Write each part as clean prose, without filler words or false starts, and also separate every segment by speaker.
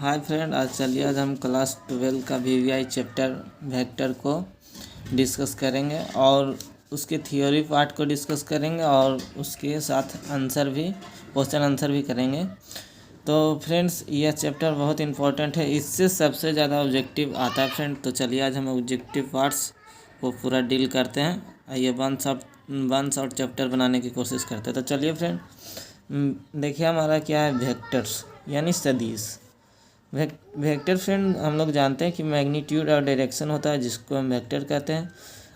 Speaker 1: Hi friend, आज हम class 12 का वीवीआई चैप्टर वेक्टर को डिस्कस करेंगे और उसके थ्योरी पार्ट को डिस्कस करेंगे और उसके साथ क्वेश्चन आंसर भी करेंगे। तो फ्रेंड्स, यह चैप्टर बहुत इंपॉर्टेंट है, इससे सबसे ज़्यादा ऑब्जेक्टिव आता है फ्रेंड। तो चलिए आज हम ऑब्जेक्टिव पार्ट्स को पूरा डील करते हैं। आइए वन शॉट चैप्टर बनाने की कोशिश करते हैं। तो चलिए फ्रेंड, देखिए हमारा क्या है, वेक्टर्स यानी सदिश। वेक्टर फ्रेंड हम लोग जानते हैं कि मैग्नीट्यूड और डायरेक्शन होता है, जिसको हम वेक्टर कहते हैं।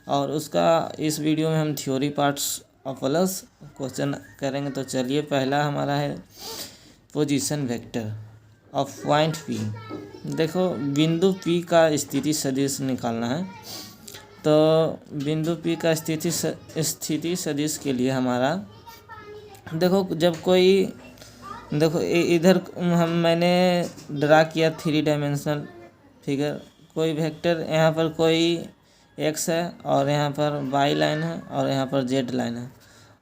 Speaker 1: और उसका इस वीडियो में हम थ्योरी पार्ट्स और प्लस क्वेश्चन करेंगे। तो चलिए, पहला हमारा है position vector of point P. देखो, बिंदु पी का स्थिति सदिश निकालना है। तो बिंदु पी का स्थिति सदिश के लिए हमारा देखो, जब कोई देखो इधर मैंने ड्रा किया 3 डायमेंशनल फिगर। कोई वेक्टर, यहाँ पर कोई एक्स है और यहाँ पर वाई लाइन है और यहाँ पर जेड लाइन है,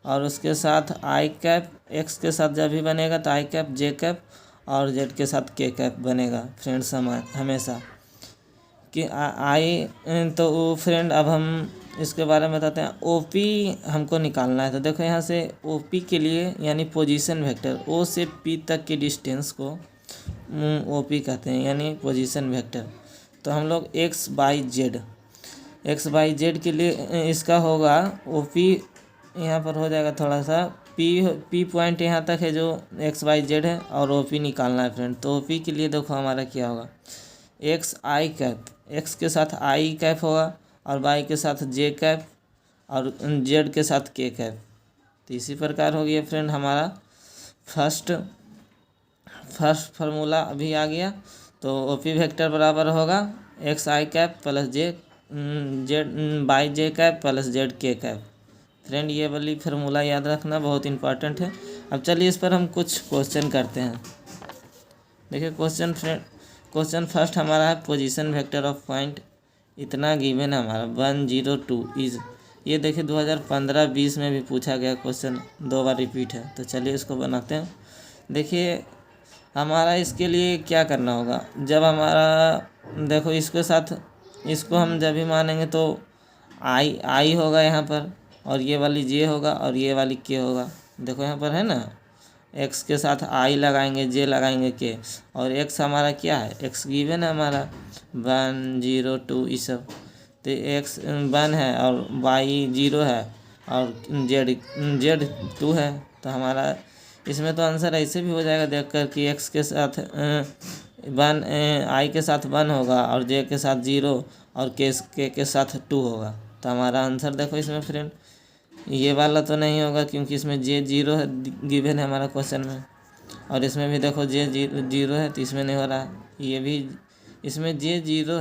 Speaker 1: और उसके साथ आई कैप। एक्स के साथ जब भी बनेगा तो आई कैप, जे कैप और जेड के साथ के कैप बनेगा फ्रेंड्स हमेशा कि आई। तो फ्रेंड, अब हम इसके बारे में बताते हैं। ओपी हमको निकालना है। तो देखो, यहाँ से ओपी के लिए यानी पोजीशन वेक्टर, ओ से पी तक की डिस्टेंस को ओपी कहते हैं, यानी पोजीशन वेक्टर। तो हम लोग एक्स बाई जेड के लिए इसका होगा ओपी। यहाँ पर हो जाएगा थोड़ा सा पी पॉइंट यहाँ तक है जो एक्स बाई जेड है, और ओपी निकालना है फ्रेंड। तो ओपी के लिए देखो हमारा क्या होगा, एक्स आई कैप, एक्स के साथ आई कैप होगा और वाई के साथ जे कैप और जेड के साथ के कैप। तो इसी प्रकार हो गया फ्रेंड हमारा फर्स्ट फार्मूला अभी आ गया। तो ओपी वेक्टर बराबर होगा x I cap plus Z by J cap plus Z K cap. Friend, ये वाली फार्मूला याद रखना, बहुत इंपॉर्टेंट है। अब चलिए इस पर हम कुछ क्वेश्चन करते हैं। देखिए क्वेश्चन फर्स्ट हमारा है पोजीशन वेक्टर ऑफ पॉइंट। इतना गिवन है हमारा 102 इज। ये देखिए 2015-20 में भी पूछा गया क्वेश्चन, 2 बार रिपीट है। तो चलिए इसको बनाते हैं। देखिए हमारा इसके लिए क्या करना होगा, जब हमारा देखो इसके साथ इसको हम जब भी मानेंगे तो आई होगा यहाँ पर, और ये वाली जे होगा और ये वाली के होगा। देखो यहाँ पर है ना, एक्स के साथ आई लगाएंगे, जे लगाएंगे के, और एक्स हमारा क्या है, एक्स गिवन है हमारा 102 ये सब। तो एक्स 1 है और वाई 0 है और जेड 2 है। तो हमारा इसमें तो आंसर ऐसे भी हो जाएगा देख कर कि एक्स के साथ 1 आई के साथ 1 होगा और जे के साथ 0 और के साथ 2 होगा। तो हमारा आंसर देखो इसमें फ्रेंड ये वाला तो नहीं होगा, क्योंकि इसमें जे 0 है गिवन है हमारा क्वेश्चन में, और इसमें भी देखो जे 0 है, तो इसमें नहीं हो रहा। ये भी इसमें जे 0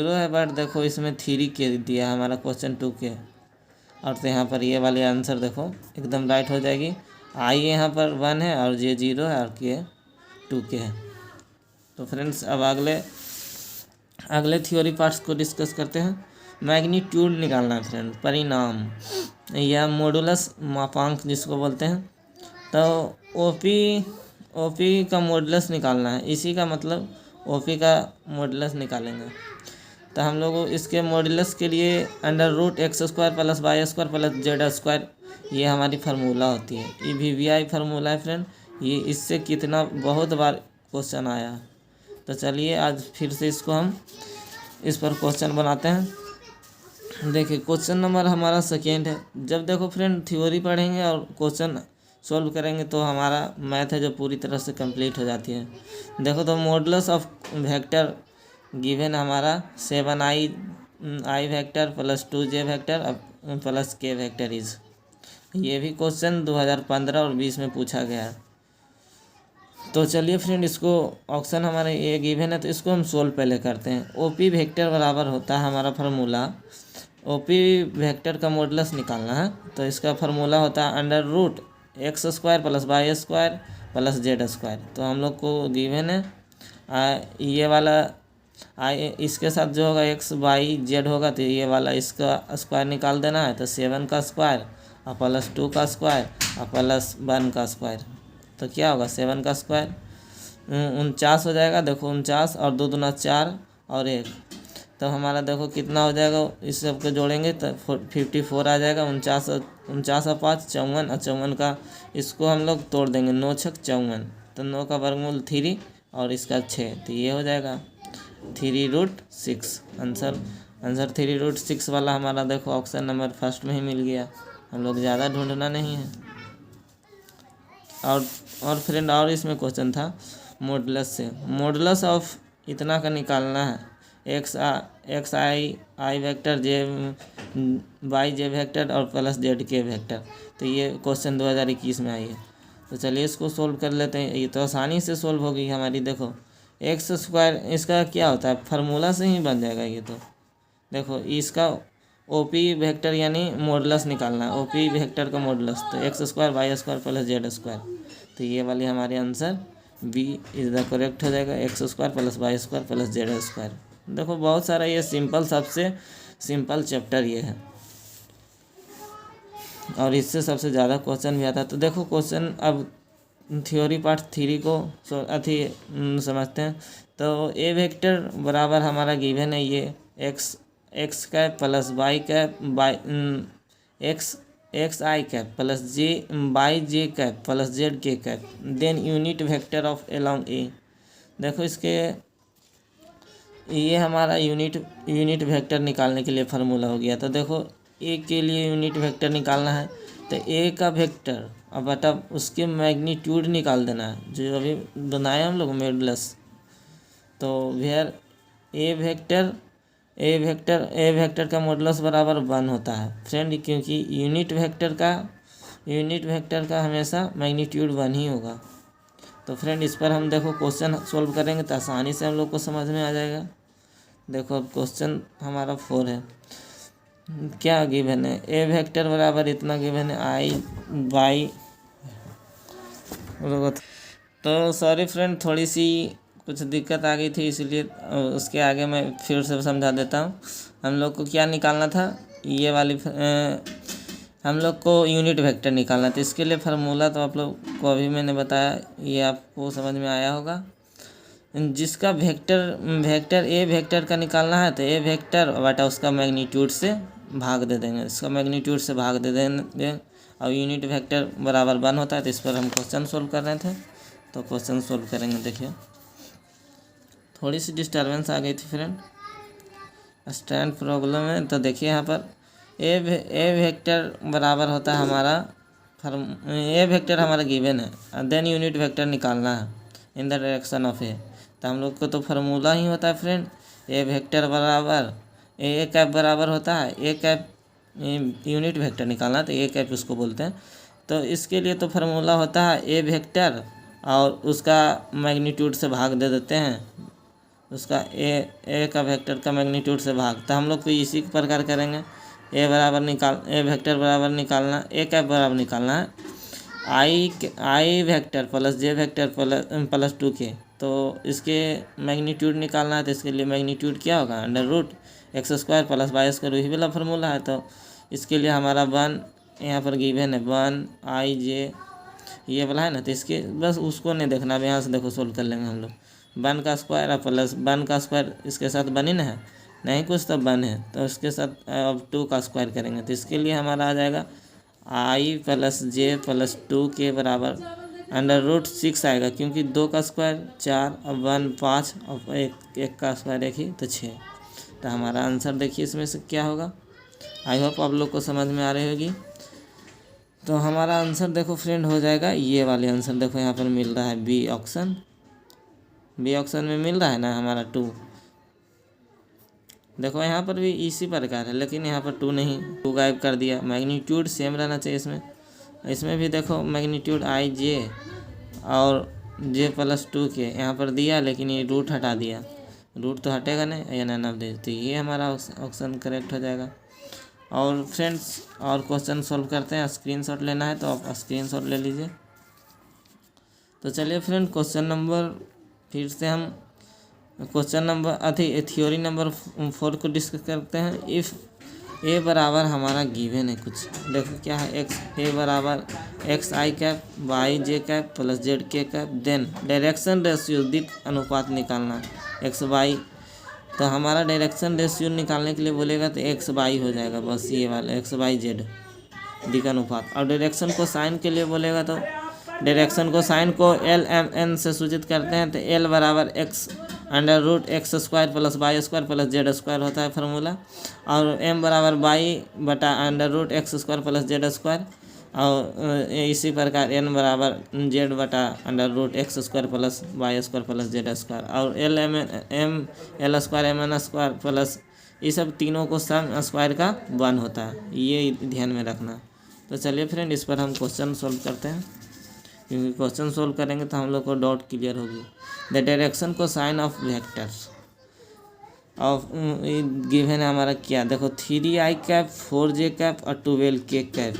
Speaker 1: है बट देखो इसमें 3 के दिया है हमारा क्वेश्चन 2 के। और तो यहाँ पर ये वाले आंसर देखो एकदम राइट हो जाएगी। आई यहाँ पर 1 है और जे 0 है और के 2 के है। तो फ्रेंड्स, अब अगले थ्योरी पार्ट्स को डिस्कस करते हैं। मैग्नीट्यूड निकालना है फ्रेंड, परिणाम या मॉडुलस, मापांक जिसको बोलते हैं। तो ओपी का मॉडुलस निकालना है, इसी का मतलब ओपी का मॉडुलस निकालेंगे। तो हम लोग इसके मॉडुलस के लिए √x² plus y² plus z², ये हमारी फार्मूला होती है। ये वीवीआई फार्मूला है फ्रेंड। ये इससे कितना बहुत बार क्वेश्चन आया। तो चलिए आज फिर से इस पर क्वेश्चन बनाते हैं। देखिए क्वेश्चन नंबर हमारा सेकेंड है। जब देखो फ्रेंड थ्योरी पढ़ेंगे और क्वेश्चन सॉल्व करेंगे तो हमारा मैथ है जो पूरी तरह से कंप्लीट हो जाती है। देखो, तो मॉडुलस ऑफ वेक्टर गिवन हमारा 7i vector plus 2j vector plus के वेक्टर इज। ये भी क्वेश्चन 2015 और 20 में पूछा गया है। तो चलिए फ्रेंड, इसको ऑप्शन हमारे ये गिवन है, तो इसको हम सोल्व पहले करते हैं। ओपी वेक्टर बराबर होता है हमारा फार्मूला, ओपी वेक्टर का मॉडुलस निकालना है। तो इसका फार्मूला होता है √x² plus y² plus z²। तो हम लोग को गिवन है ये वाला इसके साथ जो होगा एक्स वाई जेड होगा, तो ये वाला इसका स्क्वायर निकाल देना है। तो 7 का स्क्वायर और प्लस 2 का स्क्वायर और प्लस 1 का स्क्वायर। तो क्या होगा 7 का स्क्वायर 49 हो जाएगा। देखो 49 और 2 दूना 4 और 1, तो हमारा देखो कितना हो जाएगा, इस सब को जोड़ेंगे तो 54 आ जाएगा। 49 और 5 54, और 54 का इसको हम लोग तोड़ देंगे, 9 छक 54, तो 9 का वर्गमूल 3 और इसका 6, तो ये हो जाएगा 3√6। आंसर 3√6 वाला हमारा देखो ऑप्शन नंबर फर्स्ट में ही मिल गया, हम लोग ज़्यादा ढूंढना नहीं है। और फ्रेंड और इसमें क्वेश्चन था मॉडुलस से, मॉडुलस ऑफ इतना का निकालना है, एक्स आई वेक्टर जे वाई जे वेक्टर और प्लस जेड के वेक्टर। तो ये क्वेश्चन 2021 में आई है। तो चलिए इसको सोल्व कर लेते हैं। ये तो आसानी से सोल्व होगी हमारी। देखो एक्स स्क्वायर इसका क्या होता है, फार्मूला से ही बन जाएगा ये। तो देखो इसका ओपी वेक्टर यानी मॉडुलस निकालना है, ओपी वेक्टर का मॉडुलस, तो X square Y square plus Z square. तो ये वाली हमारी answer B is the correct हो जाएगा, X square plus Y square plus Z square. देखो बहुत सारा ये सिंपल, सबसे सिंपल चैप्टर ये है और इससे सबसे ज़्यादा क्वेश्चन भी आता है। तो देखो क्वेश्चन अब थ्योरी पार्ट 3 को समझते हैं। तो ए वेक्टर बराबर हमारा गिवन है ये X cap plus Y cap by X I cap plus J by J cap plus Z K cap, then unit vector of along A. देखो इसके ये हमारा यूनिट वेक्टर निकालने के लिए फार्मूला हो गया। तो देखो ए के लिए यूनिट वेक्टर निकालना है, तो ए का वेक्टर अब बटा उसके मैग्नीट्यूड निकाल देना है, जो अभी बनाए हम लोग मॉडुलस। तो वेयर ए वेक्टर का मॉडुलस बराबर 1 होता है फ्रेंड, क्योंकि यूनिट वेक्टर का हमेशा मैग्नीट्यूड 1 ही होगा। तो फ्रेंड इस पर हम देखो क्वेश्चन सोल्व करेंगे तो आसानी से हम लोग को समझ में आ जाएगा। देखो अब क्वेश्चन हमारा 4 है। क्या गिवन है, ए वेक्टर बराबर इतना गिवन है, आई बाई। तो सॉरी फ्रेंड, थोड़ी सी कुछ दिक्कत आ गई थी, इसलिए उसके आगे मैं फिर से समझा देता हूँ। हम लोग को क्या निकालना था, ये वाली हम लोग को यूनिट वेक्टर निकालना था। इसके लिए फार्मूला तो आप लोग को अभी मैंने बताया, ये आपको समझ में आया होगा। जिसका वेक्टर ए वेक्टर का निकालना है, तो ए वेक्टर बटा उसका मैग्नीट्यूड से भाग दे देंगे, इसका मैग्नीट्यूड से भाग दे देंगे, और यूनिट वेक्टर बराबर 1 होता है। तो इस पर हम क्वेश्चन सोल्व कर रहे थे, तो क्वेश्चन सोल्व करेंगे। देखिए थोड़ी सी डिस्टर्बेंस आ गई थी फ्रेंड, स्टैंड प्रॉब्लम है। तो देखिए यहाँ पर ए वेक्टर बराबर होता है हमारा ए वेक्टर हमारा गिवन है, देन यूनिट वेक्टर निकालना है इन द डायरेक्शन ऑफ ए। तो हम लोग को तो फार्मूला ही होता है फ्रेंड, ए वेक्टर बराबर ए कैप बराबर होता है ए कैप, यूनिट वेक्टर निकालना तो ए कैप उसको बोलते हैं। तो इसके लिए तो फार्मूला होता है ए वेक्टर और उसका मैग्नीट्यूड से भाग दे देते हैं, उसका ए का वेक्टर का मैग्नीट्यूड से भाग। तो हम लोग को इसी प्रकार करेंगे, ए वेक्टर बराबर निकालना, ए कैप बराबर निकालना है आई वेक्टर प्लस जे वेक्टर प्लस 2k। तो इसके मैग्नीट्यूड निकालना है, तो इसके लिए मैग्नीट्यूड क्या होगा, √x square plus Y square, वही वाला फार्मूला है। तो इसके लिए हमारा 1 यहाँ पर गिवन है, 1 आई जे ये वाला है ना, तो इसके बस उसको नहीं देखना, अब यहाँ से देखो सोल्व कर लेंगे हम लोग। 1 का स्क्वायर और प्लस 1 का स्क्वायर इसके साथ बनी ना है, नहीं कुछ तो 1 है, तो इसके साथ अब 2 का स्क्वायर करेंगे। तो इसके लिए हमारा आ जाएगा आई प्लस जे प्लस 2k बराबर √6 आएगा, क्योंकि 2 का स्क्वायर 4 और 1 5 और एक का स्क्वायर 1 ही, तो 6। तो हमारा आंसर देखिए इसमें से क्या होगा। आई होप आप लोग को समझ में आ रही होगी। तो हमारा आंसर देखो फ्रेंड हो जाएगा ये वाले आंसर। देखो यहाँ पर मिल रहा है बी ऑप्शन में मिल रहा है ना हमारा 2। देखो यहाँ पर भी इसी प्रकार है, लेकिन यहाँ पर 2 नहीं, 2 गायब कर दिया। मैग्नीट्यूड सेम रहना चाहिए इसमें भी देखो मैग्नीट्यूड आई जे और जे प्लस 2k यहाँ पर दिया, लेकिन ये रूट हटा दिया, रूट तो हटेगा नहीं, या ना दे, तो ये हमारा ऑप्शन करेक्ट हो जाएगा। और फ्रेंड्स और क्वेश्चन सॉल्व करते हैं, स्क्रीनशॉट लेना है तो आप स्क्रीनशॉट ले लीजिए। तो चलिए फ्रेंड क्वेश्चन नंबर फिर से हम थ्योरी नंबर 4 को डिस्कस करते हैं। ए बराबर हमारा गिवन है कुछ, देखो क्या है, एक्स ए बराबर x I cap Y J cap plus Z K cap. Then direction ratio दिक् अनुपात निकालना एक्स वाई, तो हमारा डायरेक्शन रेशियो निकालने के लिए बोलेगा तो एक्स वाई हो जाएगा, बस ये वाला एक्स वाई जेड दिक् अनुपात। और डायरेक्शन को साइन के लिए बोलेगा तो डायरेक्शन को साइन को एल एम एन से सूचित करते हैं, तो एल बराबर x under root x square plus Y square plus Z square होता है फार्मूला। और एम बराबर वाई बटा under root x square plus Z square. और इसी प्रकार एन बराबर जेड बटा under root x square plus Y square plus Z square. और l m l square m n square plus, ये सब तीनों को सम स्क्वायर का 1 होता है, ये ध्यान में रखना। तो चलिए फ्रेंड इस पर हम क्वेश्चन सोल्व करते हैं, क्योंकि क्वेश्चन सोल्व करेंगे तो हम लोग को डाउट क्लियर होगी। द डायरेक्शन को sine of vectors of given है हमारा क्या, देखो 3i कैप 4j कैप और 12k cap.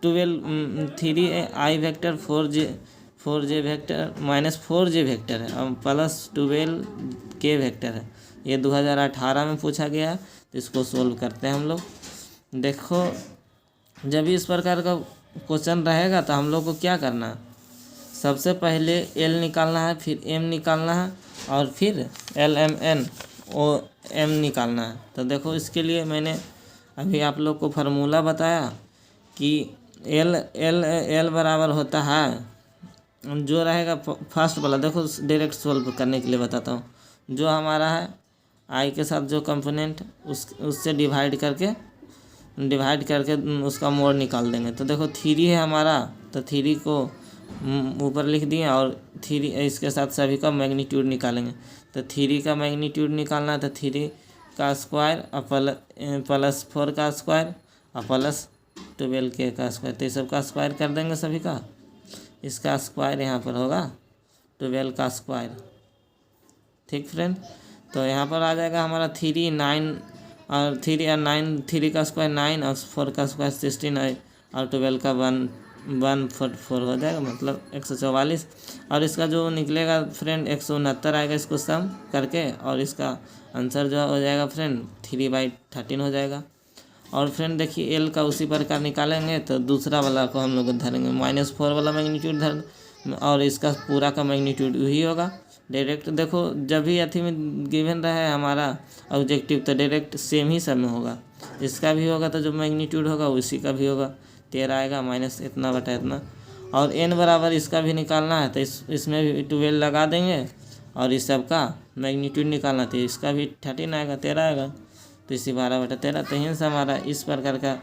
Speaker 1: 3i vector 4j vector minus 4j vector है और प्लस 12k वेक्टर है। ये 2018 में पूछा गया है, तो इसको सोल्व करते हैं हम लोग। देखो जब भी इस प्रकार का क्वेश्चन रहेगा तो हम लोग को क्या करना है, सबसे पहले एल निकालना है, फिर एम निकालना है और फिर L M N O M निकालना है। तो देखो इसके लिए मैंने अभी आप लोग को फार्मूला बताया कि एल बराबर होता है जो रहेगा फर्स्ट वाला, देखो डायरेक्ट सोल्व करने के लिए बताता हूँ, जो हमारा है आई के साथ जो कंपोनेंट उससे डिवाइड करके उसका मोड निकाल देंगे। तो देखो 3 है हमारा, तो 3 को ऊपर लिख दिए और 3 इसके साथ सभी का मैग्नीट्यूड निकालेंगे। तो 3 का मैग्नीट्यूड निकालना है, तो 3 का स्क्वायर और प्लस 4 का स्क्वायर और प्लस 12k का स्क्वायर, तो ये सब का स्क्वायर कर देंगे सभी का। इसका स्क्वायर यहाँ पर होगा 12 का स्क्वायर, ठीक फ्रेंड। तो यहाँ पर आ जाएगा हमारा 3 9 और 3 और 9, 3 का स्क्वायर 9 और 4 का स्क्वायर 16 और 12 का 144 हो जाएगा, मतलब 144। और इसका जो निकलेगा फ्रेंड 169 आएगा, इसको सम करके, और इसका आंसर जो हो जाएगा फ्रेंड 3/13 हो जाएगा। और फ्रेंड देखिए एल का उसी प्रकार निकालेंगे, तो दूसरा वाला को हम लोग धरेंगे -4 वाला मैग्नीट्यूड धर, और इसका पूरा का मैग्नीट्यूड वही होगा डायरेक्ट। देखो जब भी अथी में गिवन रहा है हमारा ऑब्जेक्टिव, तो डायरेक्ट सेम ही सब में होगा, इसका भी होगा तो जो मैग्नीट्यूड होगा उसी का भी होगा, 13 आएगा माइनस इतना बटा इतना। और एन बराबर इसका भी निकालना है, तो इसमें भी 12 लगा देंगे और इस सब का मैग्नीट्यूड निकालना, तो इसका भी 13 आएगा, 13 आएगा, तो इसी 12/13। तो हिंस हमारा इस प्रकार का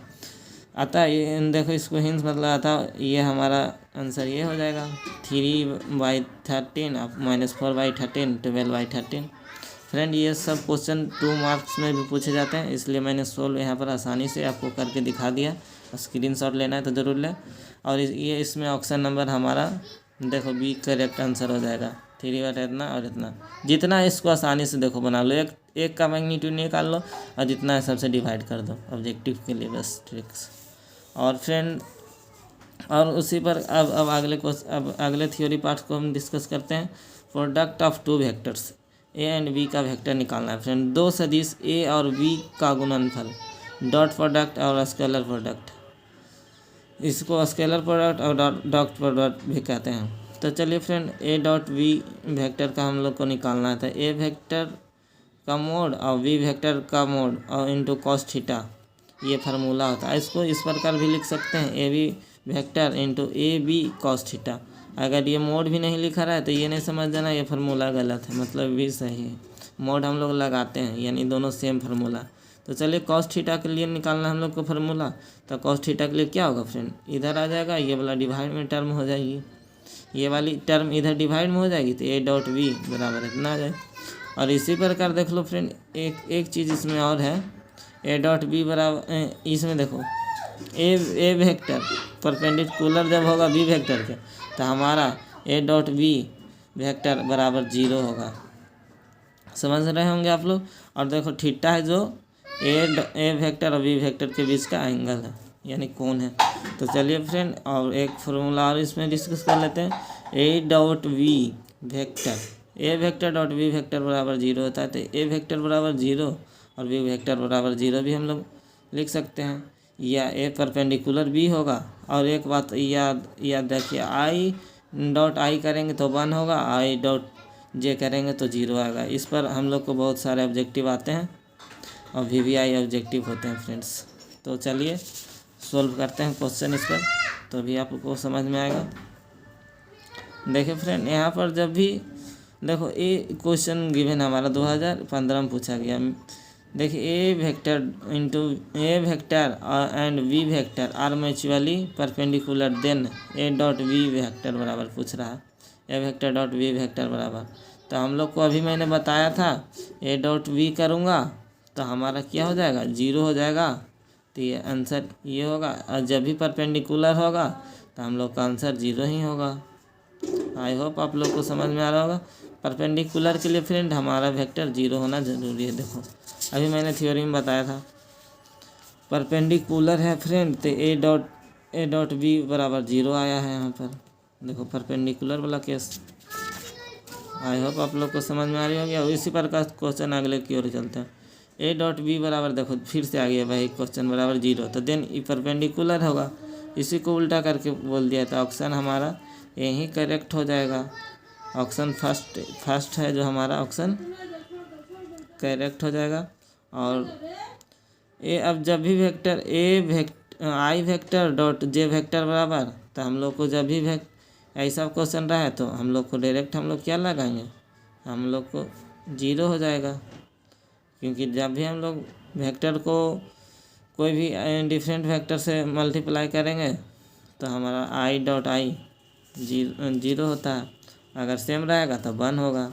Speaker 1: आता है, देखो इसको हिंस मतलब आता, ये हमारा आंसर ये हो जाएगा 3/13 -4/13 12/13। फ्रेंड ये सब क्वेश्चन 2 मार्क्स में भी पूछे जाते हैं, इसलिए मैंने सोल्व यहाँ पर आसानी से आपको करके दिखा दिया। स्क्रीनशॉट लेना है तो ज़रूर लें। और ये इसमें ऑप्शन नंबर हमारा देखो बी करेक्ट आंसर हो जाएगा, 3 इतना और इतना, जितना है इसको आसानी से देखो बना लो, एक का मैग्नीट्यूड निकाल लो और जितना है सबसे डिवाइड कर दो ऑब्जेक्टिव के लिए, बस ट्रिक्स। और फ्रेंड और उसी पर अब अगले थ्योरी पार्ट को हम डिस्कस करते हैं। Product of 2 vectors A and B का वेक्टर निकालना है फ्रेंड। 2 सदिश ए और बी का गुणनफल, डॉट प्रोडक्ट और स्केलर प्रोडक्ट, इसको स्केलर प्रोडक्ट और डॉट प्रोडक्ट भी कहते हैं। तो चलिए friend A dot B vector का हम लोग को निकालना है, तो ए वेक्टर का मोड और बी वेक्टर का मोड और इंटू कॉस थीटा, ये फार्मूला होता है। इसको इस प्रकार भी लिख सकते हैं, A B vector into A B cos theta. अगर ये मोड भी नहीं लिखा रहा है तो ये नहीं समझ जाना ये फार्मूला गलत है, मतलब भी सही है, मोड हम लोग लगाते हैं, यानी दोनों सेम फार्मूला। तो चलिए कॉस थीटा के लिए निकालना हम लोग को फार्मूला, तो कॉस थीटा के लिए क्या होगा फ्रेंड, इधर आ जाएगा, ये वाला डिवाइड में टर्म हो जाएगी, ये वाली टर्म इधर डिवाइड में हो जाएगी, तो ए डॉट बी बराबर इतना आ जाए। और इसी प्रकार देख लो फ्रेंड एक चीज़ इसमें और है, ए डॉट बी बराबर, इसमें देखो ए वेक्टर परपेंडिकुलर जब होगा बी वेक्टर के, तो हमारा ए डॉट बी वेक्टर बराबर 0 होगा, समझ रहे होंगे आप लोग। और देखो थीटा है जो ए वेक्टर और बी वेक्टर के बीच का एंगल है, यानी कोण है। तो चलिए फ्रेंड और एक फार्मूला और इसमें डिस्कस कर लेते हैं। A dot B vector, A vector dot B vector बराबर 0 होता है, तो ए वेक्टर बराबर 0 और बी वेक्टर बराबर 0 भी हम लोग लिख सकते हैं, या ए परपेंडिकुलर बी होगा। और एक बात याद रखिए, आई डॉट आई करेंगे तो 1 होगा, आई डॉट जे करेंगे तो 0 आएगा। इस पर हम लोग को बहुत सारे ऑब्जेक्टिव आते हैं और VBI ऑब्जेक्टिव होते हैं फ्रेंड्स। तो चलिए सोल्व करते हैं क्वेश्चन इस पर, तो भी आपको समझ में आएगा। देखिए फ्रेंड, यहाँ पर जब भी देखो ए क्वेश्चन गिवन हमारा 2015 में पूछा गया। देखिए a vector and v vector are mutually perpendicular, then a dot we vector बराबर पूछ रहा है, a vector dot we vector बराबर। तो हम लोग को अभी मैंने बताया था ए डॉट वी करूँगा तो हमारा क्या हो जाएगा, 0 हो जाएगा। तो ये आंसर ये होगा, और जब भी परपेंडिकुलर होगा तो हम लोग का आंसर 0 ही होगा। आई होप आप लोग को समझ में आ रहा होगा। परपेंडिकुलर के लिए फ्रेंड हमारा वेक्टर 0 होना ज़रूरी है। देखो अभी मैंने थ्योरी में बताया था, परपेंडिकुलर है फ्रेंड तो ए डॉट बी बराबर 0 आया है यहाँ पर। देखो परपेंडिकुलर वाला केस। आई होप आप लोग को समझ में आ रही होगी। और इसी प्रकार क्वेश्चन अगले की ओर चलते हैं। ए डॉट बी बराबर, देखो फिर से आ गया भाई क्वेश्चन बराबर 0, तो देन ई परपेंडिकुलर होगा। इसी को उल्टा करके बोल दिया था, ऑप्शन हमारा यही करेक्ट हो जाएगा। ऑप्शन फर्स्ट है जो हमारा ऑप्शन करेक्ट हो जाएगा। और ए, अब जब भी वेक्टर आई वेक्टर डॉट जे वेक्टर बराबर, तो हम लोग को जब भी ऐसा क्वेश्चन रहा है तो हम लोग को डायरेक्ट हम लोग क्या लगाएंगे, हम लोग को 0 हो जाएगा। क्योंकि जब भी हम लोग वेक्टर को कोई भी डिफरेंट वेक्टर से मल्टीप्लाई करेंगे तो हमारा आई डॉट आई 0 होता है, अगर सेम रहेगा तो 1 होगा।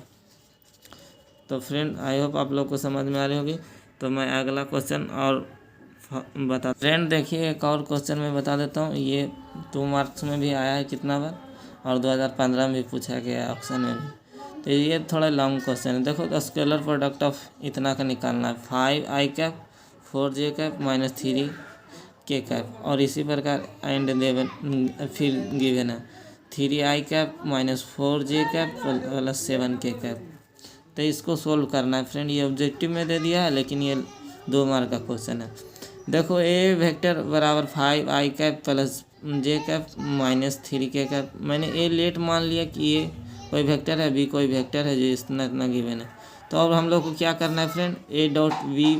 Speaker 1: तो फ्रेंड आई होप आप लोग को समझ में आ रही होगी। तो मैं अगला क्वेश्चन और बता फ्रेंड, देखिए एक और क्वेश्चन मैं बता देता हूँ। ये 2 मार्क्स में भी आया है कितना बार, और 2015 में भी पूछा गया है ऑप्शन में भी। तो ये थोड़ा लॉन्ग क्वेश्चन है। देखो तो स्केलर प्रोडक्ट ऑफ इतना का निकालना है, 5i cap 4j cap minus 3k cap, और इसी प्रकार एंड फिर गिवन है 3i cap minus 4j cap plus 7k cap. तो इसको सोल्व करना है फ्रेंड। ये ऑब्जेक्टिव में दे दिया है, लेकिन ये 2 मार्क का क्वेश्चन है। देखो ए वेक्टर बराबर 5i कैप प्लस जे कैप माइनस 3k कैप। मैंने ए लेट मान लिया कि ये कोई वेक्टर है, बी कोई वेक्टर है जो इतना गिवन है। तो अब हम लोग को क्या करना है friend, A dot we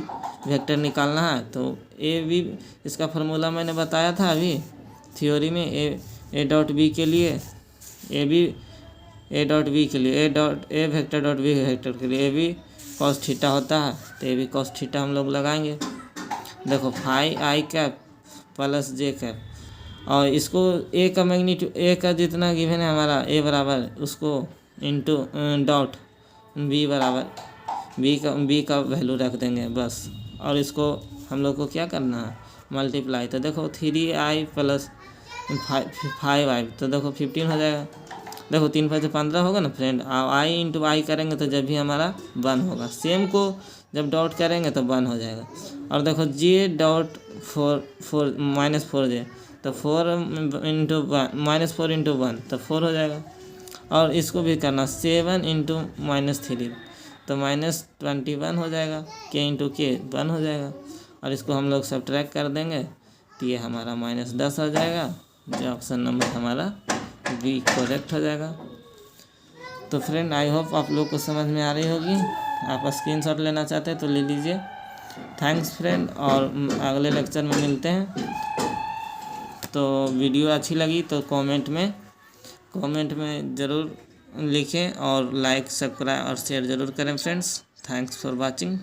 Speaker 1: vector निकालना है। तो ए वी, इसका फार्मूला मैंने बताया था अभी थ्योरी में। ए डॉट बी के लिए ए डॉट बी के लिए ए वेक्टर डॉट बी वेक्टर के लिए ए बी कॉस थीटा होता है, तो ए बी कॉस थीटा हम लोग लगाएंगे। देखो 5i कैप प्लस जे कैप, और इसको ए का मैग्नीट्यूड, ए का जितना गिवन है हमारा ए बराबर, उसको इंटू डॉट बी बराबर बी का वैल्यू रख देंगे बस। और इसको हम लोग को क्या करना है, मल्टीप्लाई। तो देखो 3i प्लस 5i, तो देखो 15 हो जाएगा। देखो 3 5 15 होगा ना फ्रेंड। आई इंटू आई करेंगे तो जब भी हमारा 1 होगा, सेम को जब डॉट करेंगे तो 1 हो जाएगा। और देखो जे डॉट 4 माइनस 4j, तो 4 इंटू माइनस 4 इंटू 1 तो 4 हो जाएगा। और इसको भी करना 7 इंटू माइनस 3, तो माइनस 21 हो जाएगा, के इंटू के 1 हो जाएगा। और इसको हम लोग सब्ट्रैक्ट कर देंगे तो ये हमारा माइनस 10 हो जाएगा, जो ऑप्शन नंबर हमारा बी करेक्ट हो जाएगा। तो फ्रेंड आई होप आप लोग को समझ में आ रही होगी। आप स्क्रीनशॉट लेना चाहते हैं तो ले लीजिए। थैंक्स फ्रेंड, और अगले लेक्चर में मिलते हैं। तो वीडियो अच्छी लगी तो कमेंट में ज़रूर लिखें, और लाइक सब्सक्राइब और शेयर ज़रूर करें फ्रेंड्स। Thanks for watching.